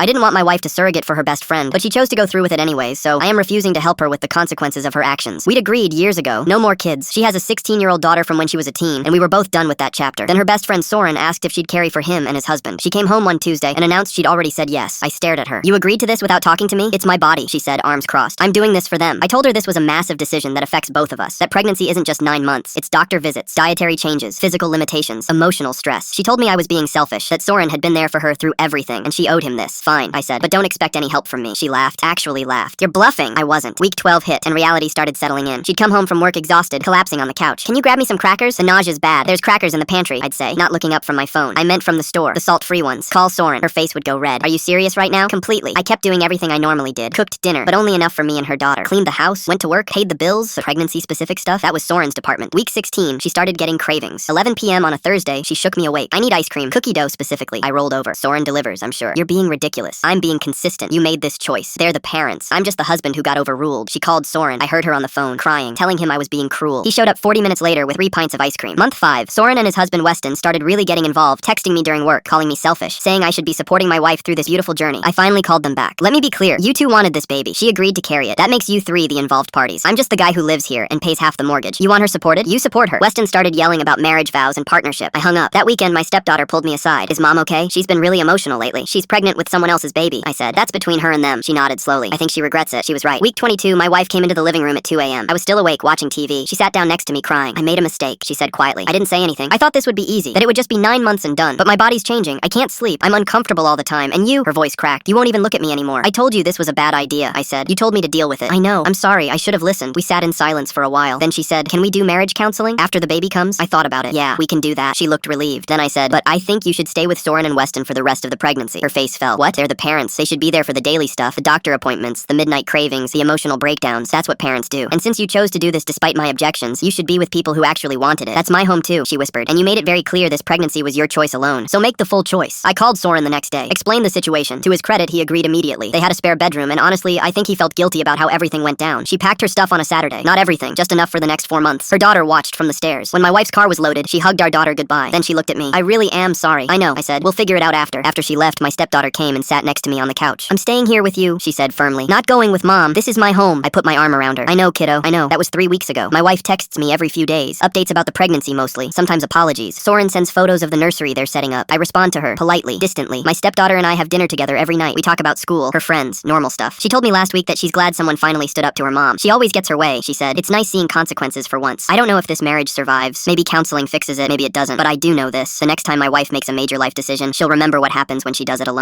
I didn't want my wife to surrogate for her best friend, but she chose to go through with it anyways, so I am refusing to help her with the consequences of her actions. We'd agreed years ago, no more kids. She has a 16-year-old daughter from when she was a teen, and we were both done with that chapter. Then her best friend Soren asked if she'd carry for him and his husband. She came home one Tuesday and announced she'd already said yes. I stared at her. You agreed to this without talking to me? It's my body, she said, arms crossed. I'm doing this for them. I told her this was a massive decision that affects both of us. That pregnancy isn't just 9 months. It's doctor visits, dietary changes, physical limitations, emotional stress. She told me I was being selfish, that Soren had been there for her through everything, and she owed him this. Fine, I said, but don't expect any help from me. She laughed. Actually laughed. You're bluffing. I wasn't. Week 12 hit, and reality started settling in. She'd come home from work exhausted, collapsing on the couch. Can you grab me some crackers? The nausea's bad. There's crackers in the pantry, I'd say, not looking up from my phone. I meant from the store. The salt-free ones. Call Soren. Her face would go red. Are you serious right now? Completely. I kept doing everything I normally did. Cooked dinner, but only enough for me and her daughter. Cleaned the house, went to work, paid the bills, the pregnancy-specific stuff. That was Soren's department. Week 16, she started getting cravings. 11 p.m. on a Thursday, she shook me awake. I need ice cream. Cookie dough specifically. I rolled over. Soren delivers, I'm sure. You're being ridiculous. I'm being consistent. You made this choice. They're the parents. I'm just the husband who got overruled. She called Soren. I heard her on the phone, crying, telling him I was being cruel. He showed up 40 minutes later with 3 pints of ice cream. Month 5, Soren and his husband Weston started really getting involved, texting me during work, calling me selfish, saying I should be supporting my wife through this beautiful journey. I finally called them back. Let me be clear. You two wanted this baby. She agreed to carry it. That makes you 3 the involved parties. I'm just the guy who lives here and pays half the mortgage. You want her supported? You support her. Weston started yelling about marriage vows and partnership. I hung up. That weekend, my stepdaughter pulled me aside. Is mom okay? She's been really emotional lately. She's pregnant with someone else's baby, I said. That's between her and them. She nodded slowly. I think she regrets it. She was right. Week 22, my wife came into the living room at 2 a.m. I was still awake watching TV. She sat down next to me crying. I made a mistake, she said quietly. I didn't say anything. I thought this would be easy, that it would just be 9 months and done. But my body's changing. I can't sleep. I'm uncomfortable all the time. And you, her voice cracked. You won't even look at me anymore. I told you this was a bad idea, I said. You told me to deal with it. I know. I'm sorry. I should have listened. We sat in silence for a while. Then she said, can we do marriage counseling after the baby comes? I thought about it. Yeah, we can do that. She looked relieved. Then I said, but I think you should stay with Soren and Weston for the rest of the pregnancy. Her face fell. What? They're the parents. They should be there for the daily stuff, the doctor appointments, the midnight cravings, the emotional breakdowns. That's what parents do. And since you chose to do this despite my objections, you should be with people who actually wanted it. That's my home too, she whispered. And you made it very clear this pregnancy was your choice alone. So make the full choice. I called Soren the next day, explained the situation. To his credit, he agreed immediately. They had a spare bedroom, and honestly, I think he felt guilty about how everything went down. She packed her stuff on a Saturday. Not everything, just enough for the next 4 months. Her daughter watched from the stairs. When my wife's car was loaded, she hugged our daughter goodbye. Then she looked at me. I really am sorry. I know, I said. We'll figure it out after. After she left, my stepdaughter came and sat next to me on the couch. I'm staying here with you, she said firmly. Not going with mom. This is my home. I put my arm around her. I know, kiddo. I know. That was 3 weeks ago. My wife texts me every few days. Updates about the pregnancy mostly. Sometimes apologies. Soren sends photos of the nursery they're setting up. I respond to her, politely, distantly. My stepdaughter and I have dinner together every night. We talk about school, her friends, normal stuff. She told me last week that she's glad someone finally stood up to her mom. She always gets her way, she said. It's nice seeing consequences for once. I don't know if this marriage survives. Maybe counseling fixes it, maybe it doesn't. But I do know this. The next time my wife makes a major life decision, she'll remember what happens when she does it alone.